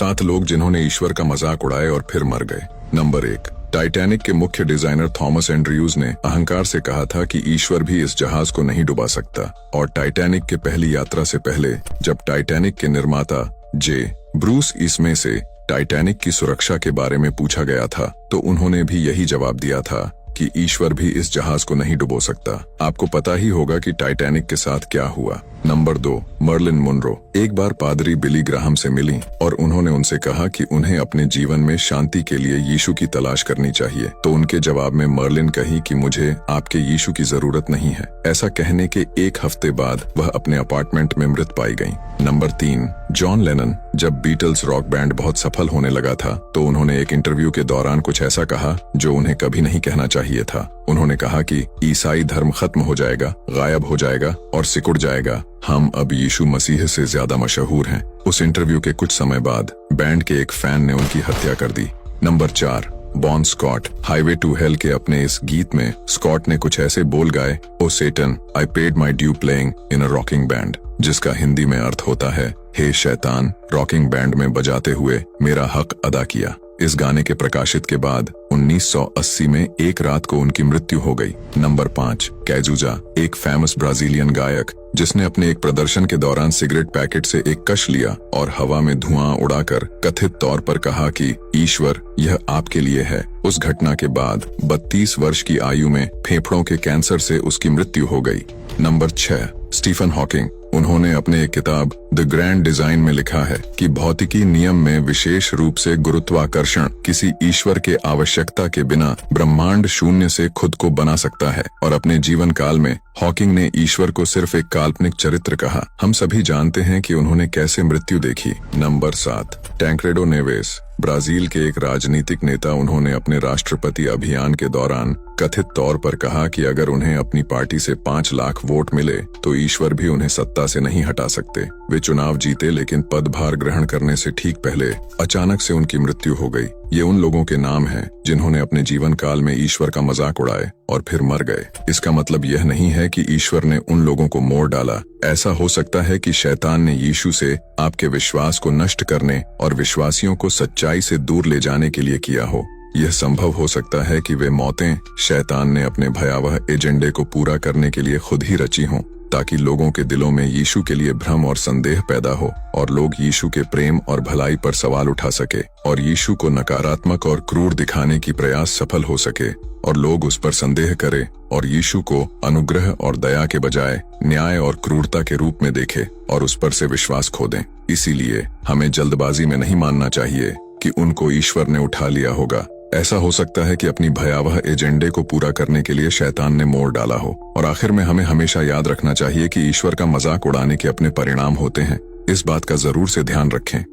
7 लोग जिन्होंने ईश्वर का मजाक उड़ाए और फिर मर गए। नंबर 1, टाइटैनिक के मुख्य डिजाइनर थॉमस एंड्रयूज ने अहंकार से कहा था कि ईश्वर भी इस जहाज को नहीं डुबा सकता। और टाइटैनिक के पहली यात्रा से पहले जब टाइटैनिक के निर्माता जे ब्रूस इसमें से टाइटैनिक की सुरक्षा के बारे में पूछा गया था तो उन्होंने भी यही जवाब दिया था कि ईश्वर भी इस जहाज को नहीं डुबो सकता। आपको पता ही होगा कि टाइटैनिक के साथ क्या हुआ। नंबर 2, मर्लिन मुनरो एक बार पादरी बिली ग्राहम से मिली और उन्होंने उनसे कहा कि उन्हें अपने जीवन में शांति के लिए यीशु की तलाश करनी चाहिए। तो उनके जवाब में मर्लिन कही कि मुझे आपके यीशु की जरूरत नहीं है। ऐसा कहने के 1 हफ्ते बाद वह अपने अपार्टमेंट में मृत पाई गयी। नंबर 3, जॉन लेनन जब बीटल्स रॉक बैंड बहुत सफल होने लगा था तो उन्होंने एक इंटरव्यू के दौरान कुछ ऐसा कहा जो उन्हें कभी नहीं कहना चाहिए था। उन्होंने कहा कि ईसाई धर्म खत्म हो जाएगा, गायब हो जाएगा और सिकुड़ जाएगा। हम अब यीशु मसीह से ज्यादा मशहूर हैं। उस इंटरव्यू के कुछ समय बाद बैंड के एक फैन ने उनकी हत्या कर दी। Number 4, Bon Scott highway to hell के अपने इस गीत में स्कॉट ने कुछ ऐसे बोल गाए, oh Satan I paid my due playing in a rocking band, जिसका हिंदी में अर्थ होता है, हे शैतान, रॉकिंग बैंड में बजाते हुए मेरा हक अदा किया। इस गाने के प्रकाशित के बाद 1980 में एक रात को उनकी मृत्यु हो गई। नंबर 5, कैजुजा एक फेमस ब्राजीलियन गायक जिसने अपने एक प्रदर्शन के दौरान सिगरेट पैकेट से एक कश लिया और हवा में धुआं उड़ाकर कथित तौर पर कहा कि ईश्वर यह आपके लिए है। उस घटना के बाद 32 वर्ष की आयु में फेफड़ों के कैंसर से उसकी मृत्यु हो गई। नंबर 6, स्टीफन हॉकिंग उन्होंने अपने एक किताब द ग्रैंड डिजाइन में लिखा है कि भौतिकी नियम में विशेष रूप से गुरुत्वाकर्षण किसी ईश्वर के आवश्यकता के बिना ब्रह्मांड शून्य से खुद को बना सकता है। और अपने जीवन काल में हॉकिंग ने ईश्वर को सिर्फ एक काल्पनिक चरित्र कहा। हम सभी जानते हैं कि उन्होंने कैसे मृत्यु देखी। नंबर 7, टैंक्रेडो नेवेस ब्राजील के एक राजनीतिक नेता। उन्होंने अपने राष्ट्रपति अभियान के दौरान कथित तौर पर कहा कि अगर उन्हें अपनी पार्टी से 5 लाख वोट मिले तो ईश्वर भी उन्हें सत्ता से नहीं हटा सकते। वे चुनाव जीते लेकिन पदभार ग्रहण करने से ठीक पहले अचानक से उनकी मृत्यु हो गई। ये उन लोगों के नाम हैं जिन्होंने अपने जीवन काल में ईश्वर का मजाक उड़ाए और फिर मर गए। इसका मतलब यह नहीं है कि ईश्वर ने उन लोगों को मोड़ डाला। ऐसा हो सकता है कि शैतान ने यीशु से आपके विश्वास को नष्ट करने और विश्वासियों को सच्चाई से दूर ले जाने के लिए किया हो। यह संभव हो सकता है कि वे मौतें शैतान ने अपने भयावह एजेंडे को पूरा करने के लिए खुद ही रची हों, ताकि लोगों के दिलों में यीशु के लिए भ्रम और संदेह पैदा हो और लोग यीशु के प्रेम और भलाई पर सवाल उठा सके और यीशु को नकारात्मक और क्रूर दिखाने की प्रयास सफल हो सके और लोग उस पर संदेह करें और यीशु को अनुग्रह और दया के बजाय न्याय और क्रूरता के रूप में देखे और उस पर से विश्वास खो दें। इसीलिए हमें जल्दबाजी में नहीं मानना चाहिए कि उनको ईश्वर ने उठा लिया होगा। ऐसा हो सकता है कि अपनी भयावह एजेंडे को पूरा करने के लिए शैतान ने मोड़ डाला हो। और आखिर में हमें हमेशा याद रखना चाहिए कि ईश्वर का मजाक उड़ाने के अपने परिणाम होते हैं। इस बात का जरूर से ध्यान रखें।